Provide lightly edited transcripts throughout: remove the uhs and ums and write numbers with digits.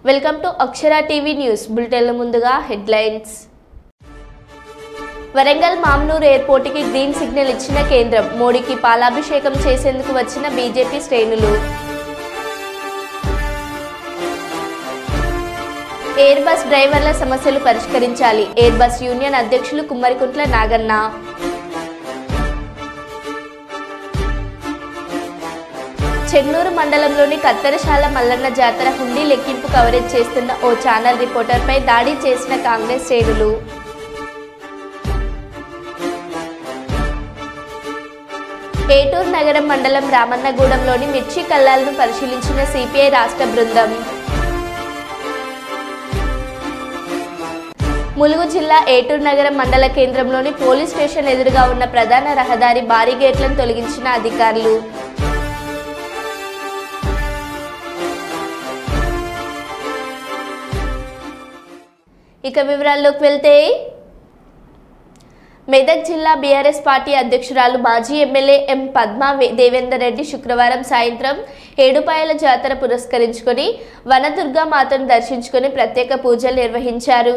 Welcome to Akshara TV news బులెటిన్ల ముందుగా headlines. Warangal Mamnoor airport కి గ్రీన్ సిగ్నల్ ఇచ్చిన కేంద్రం, మోడీకి పాలాభిషేకం చేసేందుకు వచ్చిన బీజేపీ శ్రేణులు. ఎయిర్ బస్ డ్రైవర్ల సమస్యలు పరిష్కరించాలి, ఎయిర్ బస్ యూనియన్ అధ్యక్షులు కుమ్మరికుంట్ల నాగన్న. చెన్నూరు మండలంలోని కత్తెరశాల మల్లన్న జాతర హుండీ లెక్కింపు కవరేజ్ చేస్తున్న ఓ ఛానల్ రిపోర్టర్పై దాడి చేసిన కాంగ్రెస్ శ్రేణులు. ఏటూరు నగరం మండలం రామన్నగూడెంలోని మిర్చి కల్లాలను పరిశీలించిన సిపిఐ రాష్ట్ర బృందం. ములుగు జిల్లా ఏటూరు నగరం మండల కేంద్రంలోని పోలీస్ స్టేషన్ ఎదురుగా ఉన్న ప్రధాన రహదారి బారిగేట్లను తొలగించిన అధికారులు. ఇక వివరాల్లోకి వెళ్తే, మెదక్ జిల్లా బీఆర్ఎస్ పార్టీ అధ్యక్షురాలు మాజీ ఎమ్మెల్యే ఎం పద్మా దేవేందర్ రెడ్డి శుక్రవారం సాయంత్రం ఏడుపాయల జాతర పురస్కరించుకొని వనదుర్గా మాతను దర్శించుకొని ప్రత్యేక పూజలు నిర్వహించారు.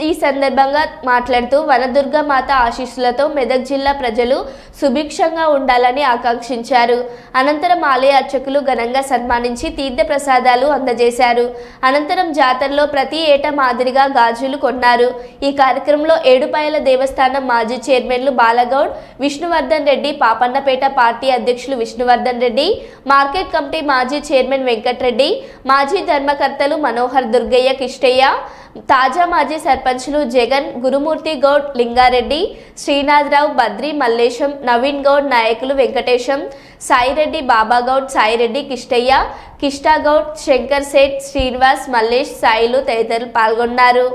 ఈ సందర్భంగా మాట్లాడుతూ వనదుర్గా మాత ఆశీస్సులతో మెదక్ జిల్లా ప్రజలు సుభిక్షంగా ఉండాలని ఆకాంక్షించారు. అనంతరం ఆలయ అర్చకులు ఘనంగా సన్మానించి తీర్థ ప్రసాదాలు అందజేశారు. అనంతరం జాతరలో ప్రతి ఏటా మాదిరిగా గాజులు కొన్నారు. ఈ కార్యక్రమంలో ఏడుపాయల దేవస్థానం మాజీ చైర్మన్లు బాలగౌడ్, విష్ణువర్ధన్ రెడ్డి, పాపన్నపేట పార్టీ అధ్యక్షులు విష్ణువర్ధన్ రెడ్డి, మార్కెట్ కమిటీ మాజీ చైర్మన్ వెంకట్రెడ్డి, మాజీ ధర్మకర్తలు మనోహర్, దుర్గయ్య, కిష్టయ్య, తాజా మాజీ సర్పంచ్లు జగన్, గురుమూర్తి గౌడ్, లింగారెడ్డి, శ్రీనాథరావు, బద్రి, మల్లేశం, నవీన్ గౌడ్, నాయకులు వెంకటేశం, సాయిరెడ్డి, బాబాగౌడ్, సాయిరెడ్డి, కిష్టయ్య, కిష్టాగౌడ్, శంకర్ సేట్, శ్రీనివాస్, మల్లేష్, సాయిలు తదితరులు పాల్గొన్నారు.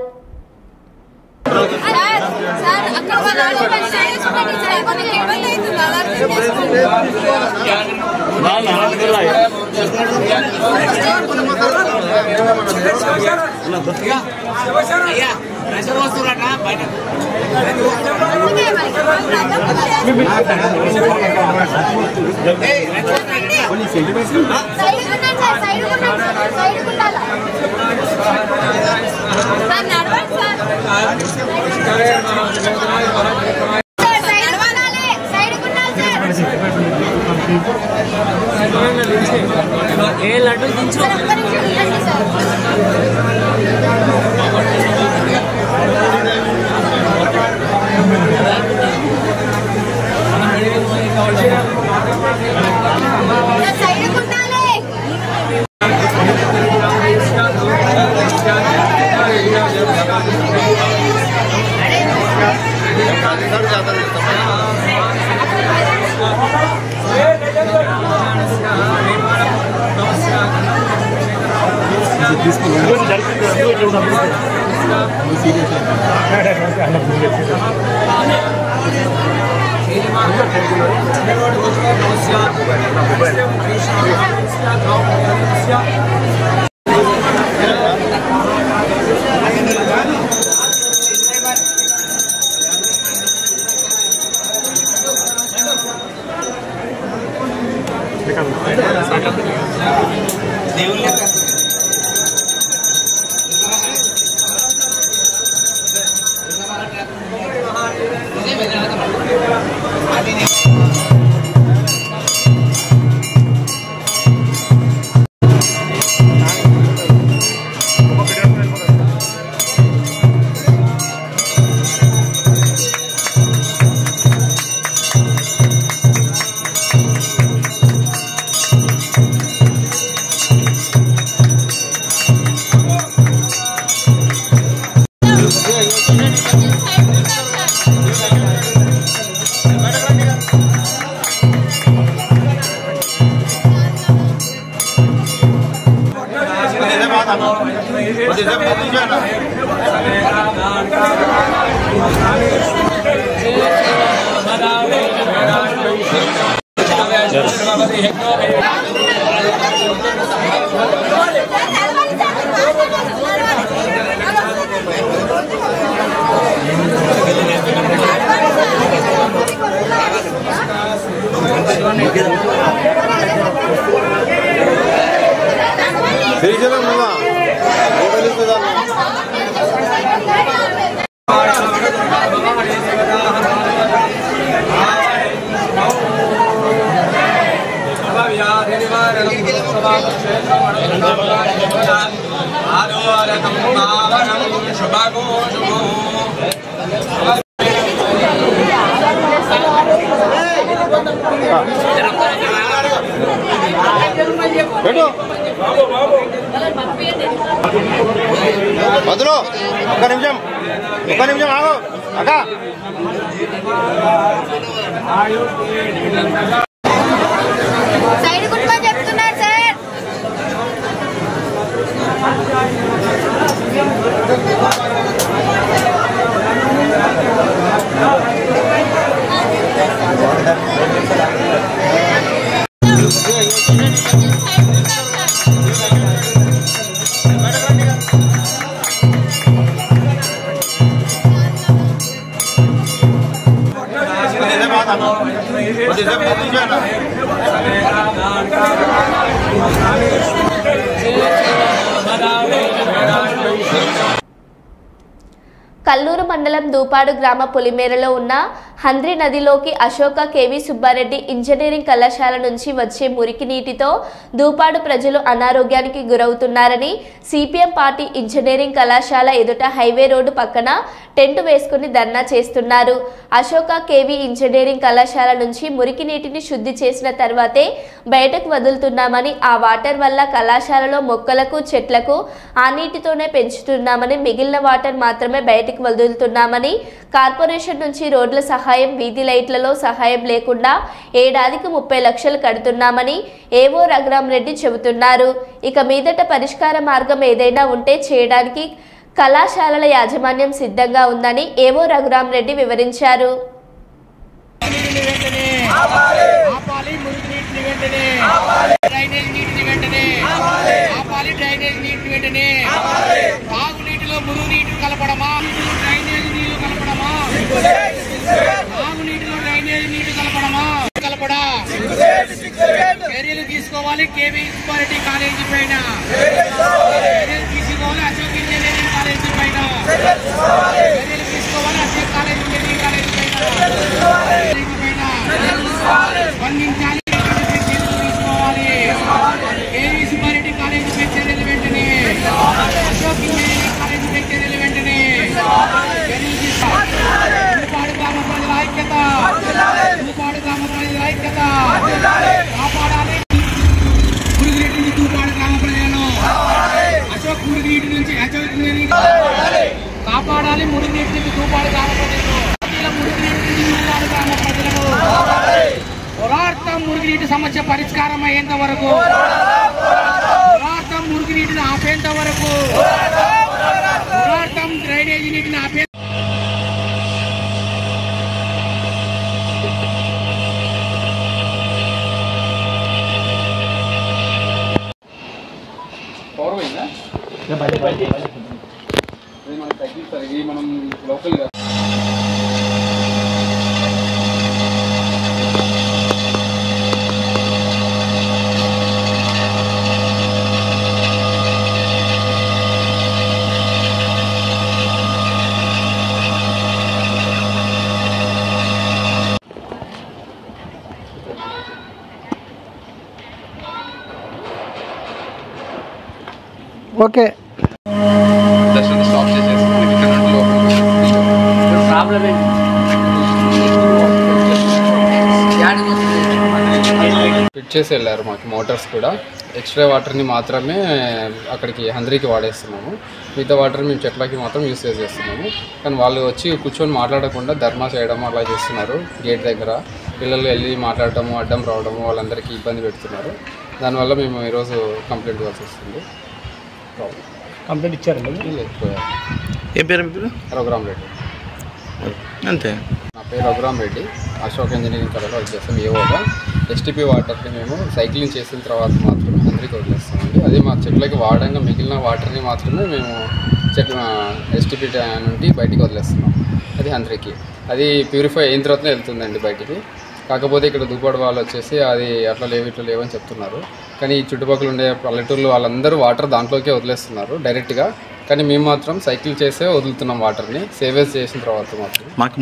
Seri jalan mama. వదులు ఒక్క నిమిషం ఆగు అక్క. సైడ్ కూర్చొని చెప్తున్నారు సార్. కల్లూరు మండలం దూపాడు గ్రామ పొలిమేరలో ఉన్న హంద్రి నదిలోకి అశోక కేవి సుబ్బారెడ్డి ఇంజనీరింగ్ కళాశాల నుంచి వచ్చే మురికి నీటితో దూపాడు ప్రజలు అనారోగ్యానికి గురవుతున్నారని సిపిఎం పార్టీ ఇంజనీరింగ్ కళాశాల ఎదుట హైవే రోడ్డు పక్కన టెంట్ వేసుకుని ధర్నా చేస్తున్నారు. అశోక కేవి ఇంజనీరింగ్ కళాశాల నుంచి మురికి నీటిని శుద్ధి చేసిన తర్వాతే బయటకు వదులుతున్నామని, ఆ వాటర్ వల్ల కళాశాలలో మొక్కలకు చెట్లకు ఆ నీటితోనే పెంచుతున్నామని, మిగిలిన వాటర్ మాత్రమే బయటకు వదులుతున్నామని, కార్పొరేషన్ నుంచి రోడ్ల సహాయం, వీధి లైట్లలో సహాయం లేకుండా ఏడాదికి 30 లక్షలు కడుతున్నామని ఏవో రఘురాం రెడ్డి చెబుతున్నారు. ఇక మీదట పరిష్కార మార్గం ఏదైనా ఉంటే చేయడానికి కళాశాలల యాజమాన్యం సిద్ధంగా ఉందని ఏవో రఘురాం రెడ్డి వివరించారు. చర్యలు తీసుకోవాలి. కేవీ సుబ్బారెడ్డి కాలేజీ పైన చర్యలు తీసుకోవాలి. అశోక్ ఇంజనీరింగ్ కాలేజీ పైన చర్యలు తీసుకోవాలి. అశోక్ కాలేజీ ఇంజనీరింగ్ కాలేజీ పైన స్పందించాలి. తీసుకోవాలి. కేవీ సుబ్బారెడ్డి కాలేజీ పై చర్యలు వెంటనే, అశోక్ ఇంజనీరింగ్ కాలేజీ పై చర్యలు వెంటనే చర్యలు తీసుకోవాలి. దూపాడు గ్రామ ప్రజల ఐక్యత, దూపాడు గ్రామ ప్రజల ఐక్యత కాపాడాలి. మురుగునీటి నుంచి దూపాడు గ్రామ ప్రజలను, అశోక్ మురుగునీటి నుంచి అశోక్ కాపాడాలి. మురుగునీటి నుంచి దూపాడు గ్రామ ప్రజలను, మురుగునీటి నుంచి దూపాడు గ్రామ ప్రజలను పోరాటం. మురుగునీటి సమస్య పరిష్కారం అయ్యేంత వరకు పోరాటం. మురుగునీటిని ఆపేంత వరకు పోరాటం. డ్రైనేజీ నీటిని ఆపే మనం తగ్గిస్తారు. ఇది మనం లోకల్గా ఓకే. ఫిట్ చేసి వెళ్ళారు. మాకు మోటార్స్ కూడా ఎక్స్ట్రా వాటర్ని మాత్రమే అక్కడికి హంద్రీకి వాడేస్తున్నాము. మిగతా వాటర్ మేము చెట్లకి మాత్రం యూసేజ్ చేస్తున్నాము. కానీ వాళ్ళు వచ్చి కూర్చొని మాట్లాడకుండా ధర్నా చేయడం అలా చేస్తున్నారు. గేట్ దగ్గర పిల్లలు వెళ్ళి మాట్లాడటము, అడ్డం రావడము, వాళ్ళందరికీ ఇబ్బంది పెడుతున్నారు. దానివల్ల మేము ఈరోజు కంప్లైంట్ ఇవ్వాల్సి వస్తుంది. కంప్లైంట్ ఇచ్చారండి? ఏం పేరు మీ పేరు? రఘురాం రెడ్డి. అంతే. నా పేరు రఘురాం రెడ్డి. అశోక్ ఇంజనీరింగ్ కాలేజ్లో వచ్చేస్తాం. ఏవోగా ఎస్టీపీ వాటర్ని మేము సైక్లింగ్ చేసిన తర్వాత మాత్రమే హంద్రీకి వదిలేస్తామండి. అదే మా చెట్లకి వాడంగా మిగిలిన వాటర్ని మాత్రమే మేము చెట్ల ఎస్టీపీ నుండి బయటికి వదిలేస్తున్నాం. అది హంద్రీకి. అది ప్యూరిఫై అయిన తర్వాతనే వెళ్తుందండి బయటికి. కాకపోతే ఇక్కడ దూపాడు వాళ్ళు వచ్చేసి అది అట్లా లేవు ఇట్లా లేవని చెప్తున్నారు. కానీ ఈ చుట్టుపక్కల ఉండే పల్లెటూళ్ళు వాళ్ళందరూ వాటర్ దాంట్లోకే వదిలేస్తున్నారు డైరెక్ట్గా. కానీ మేము మాత్రం సైకిల్ చేసే వదులుతున్నాం వాటర్ని, సేవేజ్ చేసిన తర్వాత మాత్రం. మాకు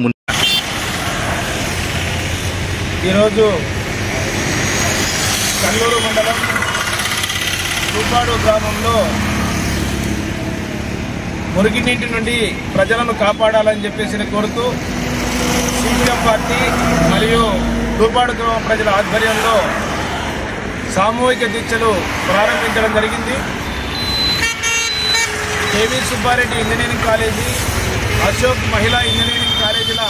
ఈరోజు కల్లూరు మండలం దూపాడు గ్రామంలో మురికినీటి నుండి ప్రజలను కాపాడాలని చెప్పేసి కోరుతూ సిపిఎం పార్టీ మరియు దూపాడు గ్రామ ప్రజల ఆధ్వర్యంలో సామూహిక దీక్షలు ప్రారంభించడం జరిగింది. కేవీ సుబ్బారెడ్డి ఇంజనీరింగ్ కాలేజీ, అశోక్ మహిళా ఇంజనీరింగ్ కాలేజీల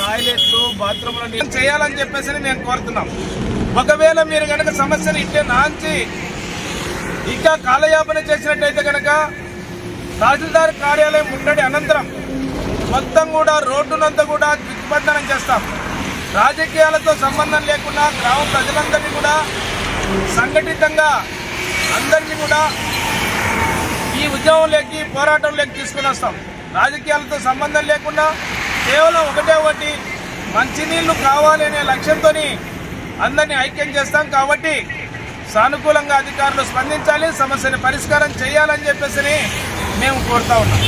టాయిలెట్లు, బాత్రూంలను చేయాలని చెప్పేసి మేము కోరుతున్నాం. ఒకవేళ మీరు కనుక సమస్యను ఇట్టే నాంచి ఇంకా కాలయాపన చేసినట్టయితే కనుక తహసీల్దార్ కార్యాలయం ముట్టడి అనంతరం మొత్తం కూడా రోడ్డునంతా కూడా దిగ్బంధనం చేస్తాం. రాజకీయాలతో సంబంధం లేకుండా గ్రామ ప్రజలందరినీ కూడా సంఘటితంగా అందరినీ కూడా ఈ ఉద్యమంలోకి పోరాటంలోకి తీసుకుని వస్తాం. రాజకీయాలతో సంబంధం లేకుండా కేవలం ఒకటి మంచినీళ్లు కావాలి అనే లక్ష్యంతో అందరినీ ఐక్యం చేస్తాం. కాబట్టి సానుకూలంగా అధికారులు స్పందించాలి, సమస్యను పరిష్కారం చేయాలని చెప్పేసి మేము కోరుతా ఉన్నాం.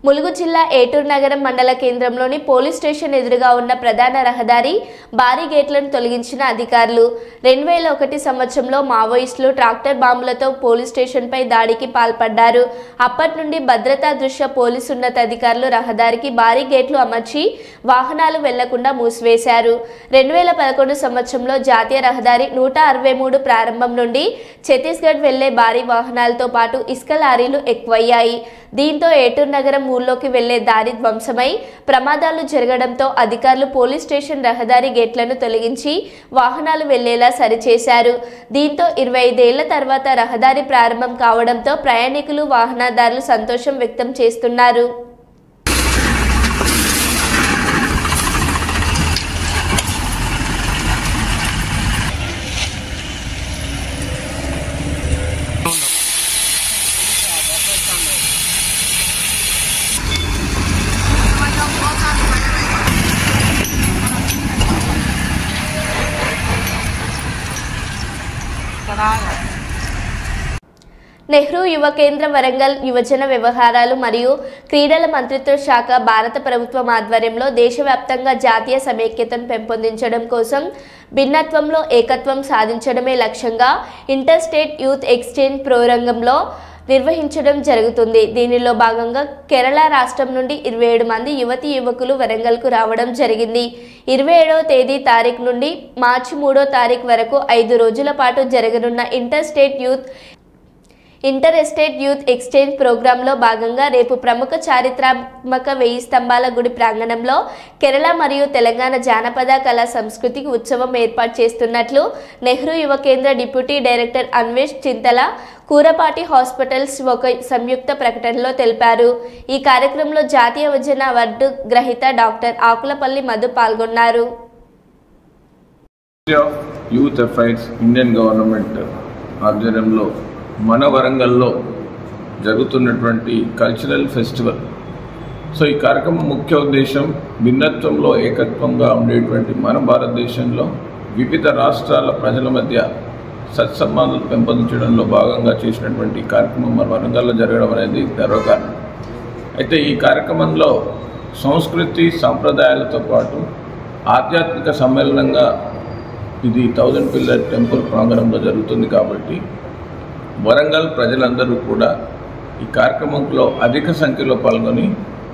ములుగు జిల్లా ఏటూరు నగరం మండల కేంద్రంలోని పోలీస్ స్టేషన్ ఎదురుగా ఉన్న ప్రధాన రహదారి భారీ గేట్లను తొలగించిన అధికారులు. 2001 సంవత్సరంలో మావోయిస్టులు ట్రాక్టర్ బాంబులతో పోలీస్ స్టేషన్పై దాడికి పాల్పడ్డారు. అప్పటి నుండి భద్రతా దృష్ట్యా పోలీసు ఉన్నతాధికారులు రహదారికి భారీ గేట్లు అమర్చి వాహనాలు వెళ్లకుండా మూసివేశారు. 2011 సంవత్సరంలో జాతీయ రహదారి 163 ప్రారంభం నుండి ఛత్తీస్గఢ్ వెళ్లే భారీ వాహనాలతో పాటు ఇసుక లారీలు ఎక్కువయ్యాయి. దీంతో ఏటూరు నగరం ఊర్లోకి వెళ్లే దారి ధ్వంసమై ప్రమాదాలు జరగడంతో అధికారులు పోలీస్ స్టేషన్ రహదారి గేట్లను తొలగించి వాహనాలు వెళ్లేలా సరిచేశారు. దీంతో 25 ఏళ్ల తర్వాత రహదారి ప్రారంభం కావడంతో ప్రయాణికులు, వాహనదారులు సంతోషం వ్యక్తం చేస్తున్నారు. నెహ్రూ యువ కేంద్ర వరంగల్ యువజన వ్యవహారాలు మరియు క్రీడల మంత్రిత్వ శాఖ భారత ప్రభుత్వం ఆధ్వర్యంలో దేశవ్యాప్తంగా జాతీయ సమైక్యతను పెంపొందించడం కోసం భిన్నత్వంలో ఏకత్వం సాధించడమే లక్ష్యంగా ఇంటర్ స్టేట్ యూత్ ఎక్స్చేంజ్ ప్రోగ్రాంలో నిర్వహించడం జరుగుతుంది. దీనిలో భాగంగా కేరళ రాష్ట్రం నుండి 27 మంది యువతీ యువకులు వరంగల్కు రావడం జరిగింది. 27వ తేదీ తారీఖు నుండి మార్చి 3వ తారీఖు వరకు 5 రోజుల పాటు జరగనున్న ఇంటర్ ఎస్టేట్ యూత్ ఎక్స్చేంజ్ ప్రోగ్రాంలో భాగంగా రేపు ప్రముఖ చారిత్రాత్మక 1000 స్తంభాల గుడి ప్రాంగణంలో కేరళ మరియు తెలంగాణ జానపద కళా సంస్కృతికి ఉత్సవం ఏర్పాటు చేస్తున్నట్లు నెహ్రూ యువ కేంద్ర డిప్యూటీ డైరెక్టర్ అన్వేష్ చింతల కూరపాటి హాస్పిటల్స్ ఒక సంయుక్త ప్రకటనలో తెలిపారు. ఈ కార్యక్రమంలో జాతీయ యువజన అవార్డు గ్రహీత డాక్టర్ ఆకులపల్లి మధు పాల్గొన్నారు. యూత్ అఫైర్స్ ఇండియన్ గవర్నమెంట్ ఆధ్వర్యంలో మన వరంగల్లో జరుగుతున్నటువంటి కల్చరల్ ఫెస్టివల్. సో ఈ కార్యక్రమం ముఖ్య ఉద్దేశం భిన్నత్వంలో ఏకత్వంగా ఉండేటువంటి మన భారతదేశంలో వివిధ రాష్ట్రాల ప్రజల మధ్య సత్సంబంధాలు పెంపొందించడంలో భాగంగా చేసినటువంటి కార్యక్రమం మన వరంగల్లో జరగడం అనేది గర్వకారణం. అయితే ఈ కార్యక్రమంలో సంస్కృతి సాంప్రదాయాలతో పాటు ఆధ్యాత్మిక సమ్మేళనంగా ఇది 1000 పిల్లర్ టెంపుల్ ప్రాంగణంలో జరుగుతుంది. కాబట్టి వరంగల్ ప్రజలందరూ కూడా ఈ కార్యక్రమంలో అధిక సంఖ్యలో పాల్గొని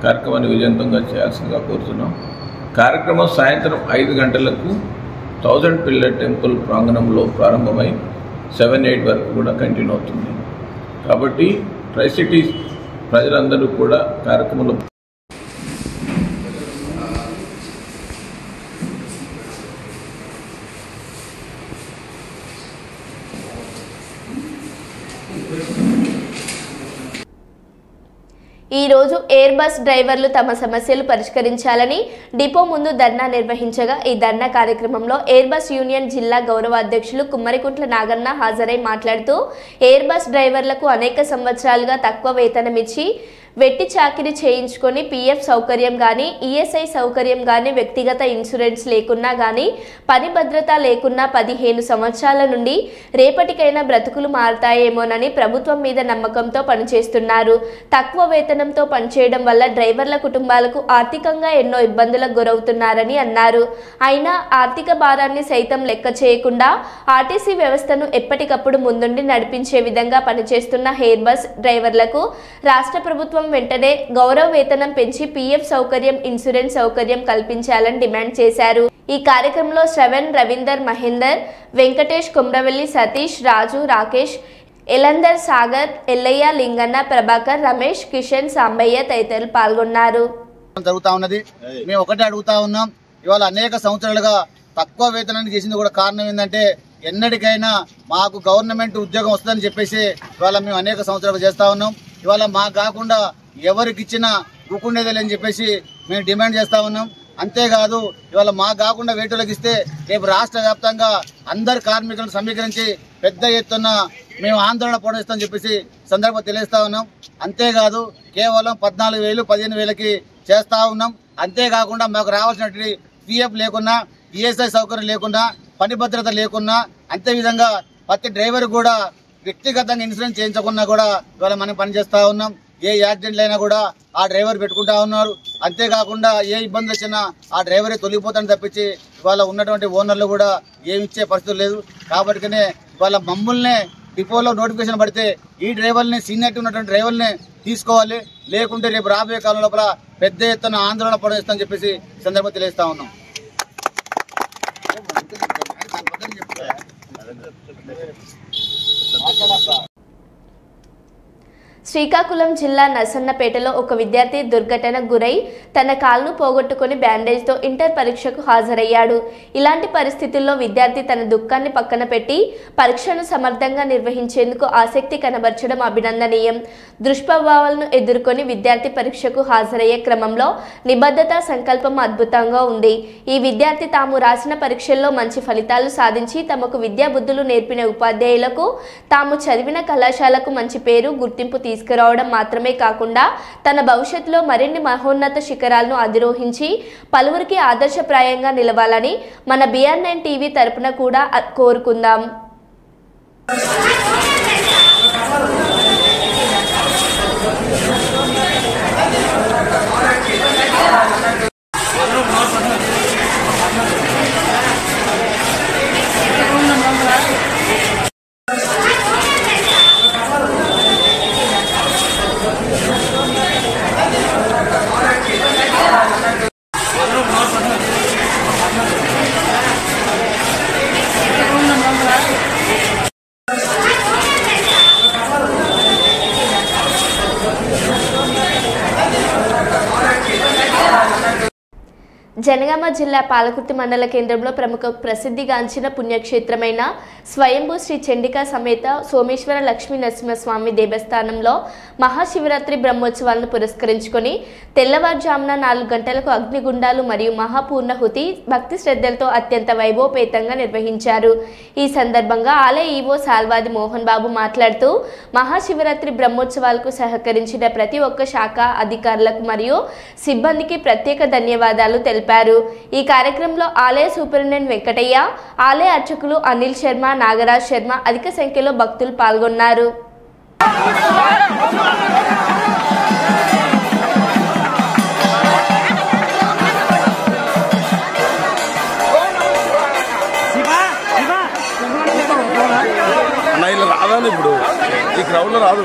కార్యక్రమాన్ని విజయవంతంగా చేయాల్సిందిగా కోరుతున్నాం. కార్యక్రమం సాయంత్రం 5 గంటలకు 1000 పిల్లర్ టెంపుల్ ప్రాంగణంలో ప్రారంభమై 7-8 వరకు కూడా కంటిన్యూ అవుతుంది. కాబట్టి ట్రై సిటీస్ ప్రజలందరూ కూడా కార్యక్రమంలో ఈ రోజు ఎయిర్ బస్ డ్రైవర్లు తమ సమస్యలు పరిష్కరించాలని డిపో ముందు ధర్నా నిర్వహించగా ఈ ధర్నా కార్యక్రమంలో ఎయిర్ బస్ యూనియన్ జిల్లా గౌరవ అధ్యక్షులు కుమ్మరికుంట్ల నాగన్న హాజరై మాట్లాడుతూ ఎయిర్ బస్ డ్రైవర్లకు అనేక సంవత్సరాలుగా తక్కువ వేతనం ఇచ్చి వెట్టి చాకిరీ చేయించుకొని పీఎఫ్ సౌకర్యం కానీ ఈఎస్ఐ సౌకర్యం కానీ వ్యక్తిగత ఇన్సూరెన్స్ లేకున్నా కానీ పని భద్రత లేకున్నా 15 సంవత్సరాల నుండి రేపటికైనా బ్రతుకులు మారతాయేమోనని ప్రభుత్వం మీద నమ్మకంతో పనిచేస్తున్నారు. తక్కువ వేతనంతో పనిచేయడం వల్ల డ్రైవర్ల కుటుంబాలకు ఆర్థికంగా ఎన్నో ఇబ్బందులకు గురవుతున్నారని అన్నారు. అయినా ఆర్థిక భారాన్ని సైతం లెక్క చేయకుండా ఆర్టీసీ వ్యవస్థను ఎప్పటికప్పుడు ముందుండి నడిపించే విధంగా పనిచేస్తున్న హెయిర్ బస్ డ్రైవర్లకు రాష్ట్ర ప్రభుత్వం వెంటనే గౌరవ వేతనం పెంచి పీఎఫ్ సౌకర్యం ఇన్సూరెన్స్ సౌకర్యం కల్పించాలని డిమాండ్ చేశారు. ఈ కార్యక్రమంలో శ్రవణ్, రవీందర్, మహేందర్, వెంకటేష్, కుమ్రవెల్లి, సతీష్, రాజు, రాకేష్, ఎలందర్, సాగర్, ఎల్లయ్య, లింగన్న, ప్రభాకర్, రమేష్, కిషన్, సాంబయ్య తదితరులు పాల్గొన్నారు. జరుగుతా ఉన్నది. మేము ఒకటే అడుగుతా ఉన్నాం, ఇవాళ అనేక సంవత్సరాలుగా తక్కువ వేతనాన్ని చేసింది కూడా కారణం ఏంటంటే ఎన్నటికైనా మాకు గవర్నమెంట్ ఉద్యోగం వస్తుందని చెప్పేసి ఇవాళ మేము అనేక సంవత్సరాలు చేస్తా ఉన్నాం. ఇవాళ మాకు కాకుండా ఎవరికి ఇచ్చినా ఊకుండేదే అని చెప్పేసి మేము డిమాండ్ చేస్తా ఉన్నాం. అంతేకాదు ఇవాళ మాకు కాకుండా వేటులకు ఇస్తే రేపు రాష్ట్ర వ్యాప్తంగా అందరు కార్మికులను సమీకరించి పెద్ద ఎత్తున మేము ఆందోళన పొందిస్తామని చెప్పేసి సందర్భం తెలియజేస్తా ఉన్నాం. అంతేకాదు కేవలం 14,000 15,000కి చేస్తా ఉన్నాం. అంతేకాకుండా మాకు రావాల్సినటువంటి పిఎఫ్ లేకున్నా ఈఎస్ఐ సౌకర్యం లేకున్నా పని భద్రత లేకున్నా అంతేవిధంగా ప్రతి డ్రైవర్ కూడా వ్యక్తిగతంగా ఇన్సూరెన్స్ చేయించకున్నా కూడా ఇవాళ మనం పనిచేస్తూ ఉన్నాం. ఏ యాక్సిడెంట్లు అయినా కూడా ఆ డ్రైవర్ పెట్టుకుంటా ఉన్నారు. అంతేకాకుండా ఏ ఇబ్బంది వచ్చినా ఆ డ్రైవరే తొలగిపోతాడని తప్పించి ఇవాళ ఉన్నటువంటి ఓనర్లు కూడా ఏమి ఇచ్చే పరిస్థితి లేదు. కాబట్టినే ఇవాళ మమ్మల్నే డిపోలో నోటిఫికేషన్ పడితే ఈ డ్రైవర్ని సీనియర్ ఉన్నటువంటి డ్రైవర్ని తీసుకోవాలి, లేకుంటే రేపు రాబోయే కాలం లోపల పెద్ద ఎత్తున ఆందోళన పొందిస్తామని చెప్పేసి సందర్భం తెలియజేస్తా ఉన్నాం. శ్రీకాకుళం జిల్లా నర్సన్నపేటలో ఒక విద్యార్థి దుర్ఘటనకు గురై తన కాలును పోగొట్టుకుని బ్యాండేజ్తో ఇంటర్ పరీక్షకు హాజరయ్యాడు. ఇలాంటి పరిస్థితుల్లో విద్యార్థి తన దుఃఖాన్ని పక్కన పెట్టి పరీక్షను సమర్థంగా నిర్వహించేందుకు ఆసక్తి కనబర్చడం అభినందనీయం. దుష్ప్రభావాలను ఎదుర్కొని విద్యార్థి పరీక్షకు హాజరయ్యే క్రమంలో నిబద్ధత సంకల్పం అద్భుతంగా ఉంది. ఈ విద్యార్థి తాము రాసిన పరీక్షల్లో మంచి ఫలితాలు సాధించి తమకు విద్యా బుద్ధులు నేర్పిన ఉపాధ్యాయులకు, తాము చదివిన కళాశాలకు మంచి పేరు గుర్తింపు తీసుకురావడం మాత్రమే కాకుండా తన భవిష్యత్తులో మరిన్ని మహోన్నత శిఖరాలను అధిరోహించి పలువురికి ఆదర్శప్రాయంగా నిలవాలని మన BR9 టీవీ తరపున కూడా కోరుకుందాం. జనగామ జిల్లా పాలకుర్తి మండల కేంద్రంలో ప్రముఖ ప్రసిద్ధిగాంచిన పుణ్యక్షేత్రమైన స్వయంభూ శ్రీ చండికా సమేత సోమేశ్వర లక్ష్మీ నరసింహస్వామి దేవస్థానంలో మహాశివరాత్రి బ్రహ్మోత్సవాలను పురస్కరించుకొని తెల్లవారుజామున 4 గంటలకు అగ్నిగుండాలు మరియు మహాపూర్ణహుతి భక్తి శ్రద్ధలతో అత్యంత వైభవపేతంగా నిర్వహించారు. ఈ సందర్భంగా ఆలయ ఈవో సాల్వాది మోహన్ బాబు మాట్లాడుతూ మహాశివరాత్రి బ్రహ్మోత్సవాలకు సహకరించిన ప్రతి ఒక్క శాఖ అధికారులకు మరియు సిబ్బందికి ప్రత్యేక ధన్యవాదాలు తెలిపారు. ఈ కార్యక్రమంలో ఆలయ సూపరింటెండెంట్ వెంకటయ్య, ఆలయ అర్చకులు అనిల్ శర్మ, నాగరాజ్ శర్మ అధిక సంఖ్యలో భక్తులు పాల్గొన్నారు. రాదు ఇప్పుడు ఈ క్రౌడ్ లో రాదు.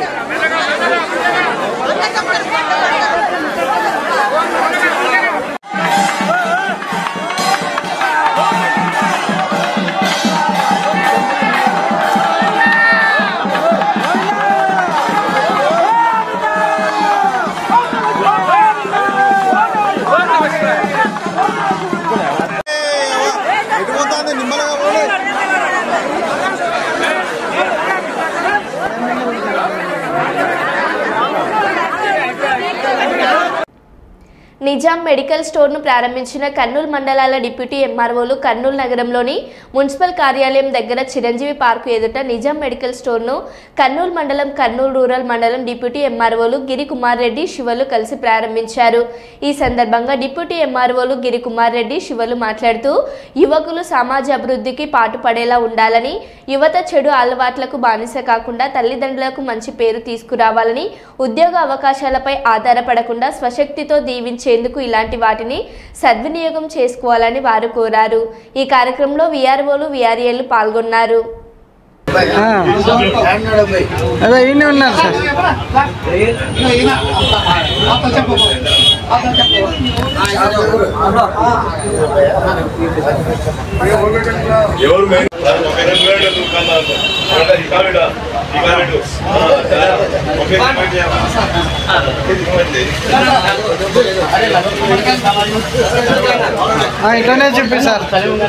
నిజాం మెడికల్ స్టోర్ను ప్రారంభించిన కర్నూలు మండలాల డిప్యూటీ ఎంఆర్ఓలు కర్నూలు నగరంలోని మున్సిపల్ కార్యాలయం దగ్గర చిరంజీవి పార్కు ఎదుట నిజాం మెడికల్ స్టోర్ను కర్నూలు మండలం కర్నూలు రూరల్ మండలం డిప్యూటీ ఎంఆర్ఓలు గిరి కుమార్ రెడ్డి శివలు కలిసి ప్రారంభించారు. ఈ సందర్భంగా డిప్యూటీ ఎంఆర్ఓలు గిరి కుమార్ రెడ్డి శివలు మాట్లాడుతూ యువకులు సమాజ అభివృద్ధికి పాటుపడేలా ఉండాలని, యువత చెడు అలవాట్లకు బానిస కాకుండా తల్లిదండ్రులకు మంచి పేరు తీసుకురావాలని, ఉద్యోగ అవకాశాలపై ఆధారపడకుండా స్వశక్తితో దీవించేందుకు ఇలాంటి వాటిని సద్వినియోగం చేసుకోవాలని వారు కోరారు. ఈ కార్యక్రమంలో విఆర్ఓలు విఆర్ఏలు పాల్గొన్నారు. అదే ఈయన ఉన్నారు సార్. ఇట్లనే చెప్పి సార్,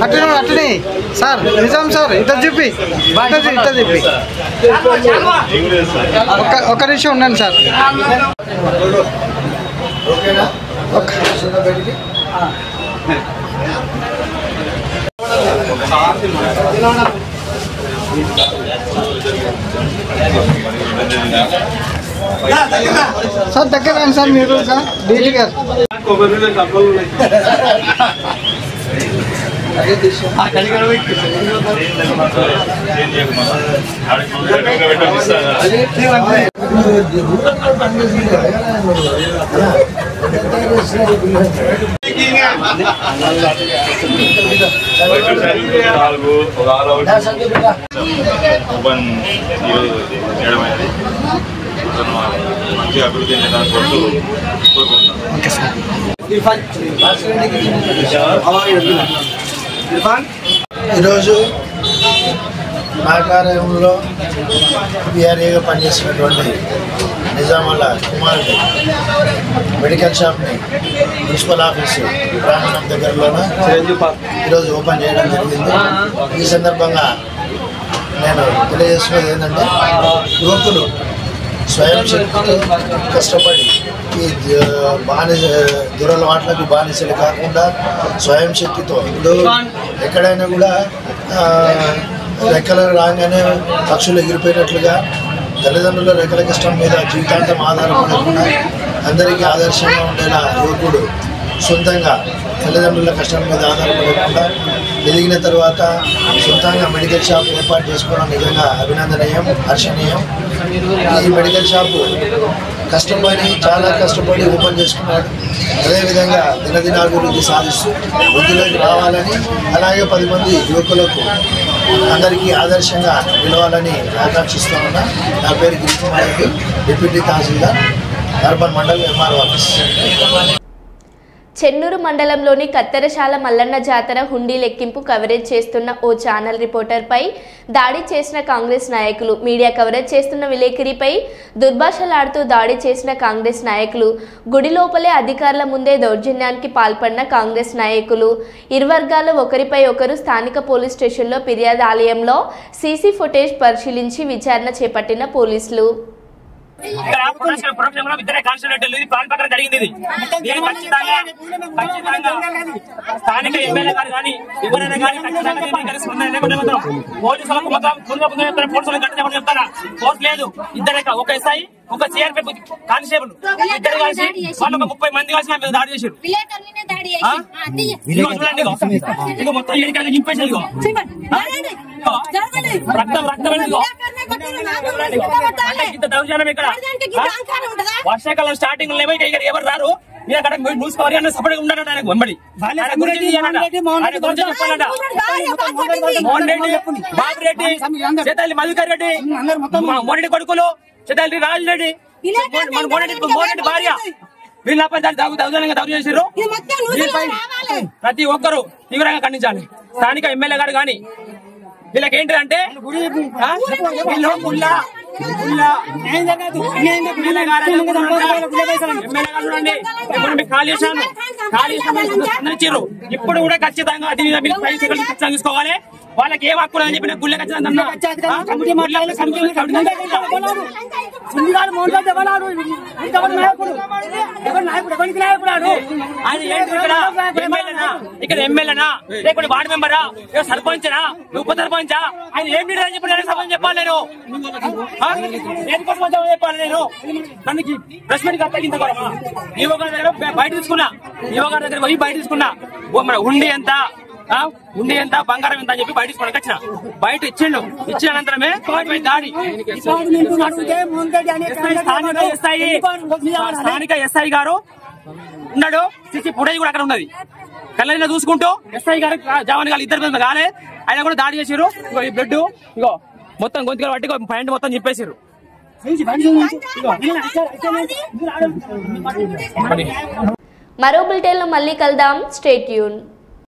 అట్లనే సార్, నిజాం సార్, ఇట్లా చెప్పి ఇట్లా చెప్పి ఒక నిమిషం ఉండండి సార్. సార్ దగ్గర రండి సార్, మీరు డీజీ గారు. మంచి అభివృద్ధి ఈరోజు మా కార్యాలయంలో విఆర్ఏగా పనిచేసినటువంటి నిజామాల కుమార్ మెడికల్ షాప్ని మున్సిపల్ ఆఫీసు ప్రాంగణం దగ్గరలోనే ఈరోజు ఓపెన్ చేయడం జరిగింది. ఈ సందర్భంగా నేను తెలియజేస్తున్నది ఏంటంటే, యువకులు స్వయం శక్తితో కష్టపడి ఈ దురలవాట్లకు బానిసలు కాకుండా స్వయం శక్తితో, ఇప్పుడు ఎక్కడైనా కూడా రెక్కలు రాగానే పక్షులు ఎగిరిపోయినట్లుగా తల్లిదండ్రుల రెక్కల కష్టం మీద జీవితాంతం ఆధారపడకుండా అందరికీ ఆదర్శంగా ఉండేలా యువకుడు సొంతంగా తల్లిదండ్రుల కష్టం మీద ఆధారపడకుండా ఎదిగిన తర్వాత సొంతంగా మెడికల్ షాప్ ఏర్పాటు చేసుకోవడం నిజంగా అభినందనీయం, హర్షణీయం. ఈ మెడికల్ షాపు కష్టపడి చాలా కష్టపడి ఓపెన్ చేసుకున్నాడు. అదేవిధంగా దినదినాభివృద్ధి సాధిస్తూ వృద్ధిలోకి రావాలని, అలాగే 10 మంది యువకులకు అందరికీ ఆదర్శంగా నిలవాలని ఆకాంక్షిస్తూ ఉన్నా. నా పేరు Giri Kumar Reddy, deputy tahsildar, urban mandal MRO office. Chennur మండలంలోని కత్తెరశాల మల్లన్న జాతర హుండీ లెక్కింపు కవరేజ్ చేస్తున్న ఓ ఛానల్ రిపోర్టర్పై దాడి చేసిన కాంగ్రెస్ నాయకులు, మీడియా కవరేజ్ చేస్తున్న విలేకరిపై దుర్భాషలాడుతూ దాడి చేసిన కాంగ్రెస్ నాయకులు, గుడి లోపలే అధికారుల ముందే దౌర్జన్యానికి పాల్పడిన కాంగ్రెస్ నాయకులు, ఇరు వర్గాలు ఒకరిపై ఒకరు స్థానిక పోలీస్ స్టేషన్లో ఫిర్యాదు ఆలయంలో సీసీ ఫుటేజ్ పరిశీలించి విచారణ చేపట్టిన పోలీసులు. ఇద్దరే కాన్స్టిట్యూట్ ప్లాన్ ప్రకారం జరిగింది. ఇది స్థానిక ఎమ్మెల్యే గారు కానీ ఎవరైనా కానీ పోలీసులకు పోలీసులకు చెప్తారా? పోస్ట్ లేదు. ఇద్దరే, ఒక ఎస్ఐ, ఒక సిఆర్పీ కానిస్టేబుల్, ఇద్దరు కలిసి వాళ్ళు 30 మంది కలిసి నా మీద దాడి చేశారు. ఇక మొత్తం నింపేసారు. రక్తం ఇంత దౌర్జన్యం ఇక్కడ. వర్షాకాలం స్టార్టింగ్ ఎవరు రారు, మీరు అక్కడ న్యూస్ కవర్ అన్న సపరేట్ ఉండడం ఆయనకు వెంబడి మోహన్ రెడ్డి, బాబు రెడ్డి, చేతల్లి మధుకర్ రెడ్డి, మోహన్ రెడ్డి కొడుకులు, చేతల్లి రాజు రెడ్డి, మోహన్ రెడ్డి భార్య, వీళ్ళపై దౌర్జన్యంగా దౌర్జన్యం చేశారు. ప్రతి ఒక్కరూ తీవ్రంగా ఖండించాలి. స్థానిక ఎమ్మెల్యే గారు కానీ వీళ్ళకి ఏంటంటే ఇప్పుడు కూడా ఖచ్చితంగా అది తీసుకోవాలి. వాళ్ళకి ఏం హక్కు అని చెప్పిన గుళ్ళ ఖచ్చితంగా ఇక్కడ ఎమ్మెల్యేనా లేకపోతే వార్డు మెంబరా సర్పంచనా ఉప సర్పంచా ఆయన ఏం లీడర్ అని చెప్పి నేను సర్పంచ్ చెప్పాలి నేను చెప్పాలి నేను దానికి ప్రెస్ మీట్ తగ్గింది ఈవో గారి దగ్గర బయట తీసుకున్నా ఈవో గారి దగ్గర పోయి బయట తీసుకున్నా ఉండి ఎంత బంగారం ఎంత అని చెప్పి బయట తీసుకున్నాక వచ్చిన బయట ఇచ్చిండు ఇచ్చిన అనంతరమే దాడి స్థానిక ఎస్ఐ గారు ఉన్నాడు సిసి ఫుటేజ్ కూడా అక్కడ ఉన్నది కళ్ళ చూసుకుంటూ ఎస్ఐ గారు జవాన్ గారు ఇద్దరు కాలే ఆయన కూడా దాడి చేసారు ఇగో ఈ బ్లడ్ ఇగో మొత్తం గొంతుకలు పట్టి పాయింట్ మొత్తం చెప్పేసారు మరో బులెటిన్లో మళ్ళీ కలుద్దాం. Stay tune.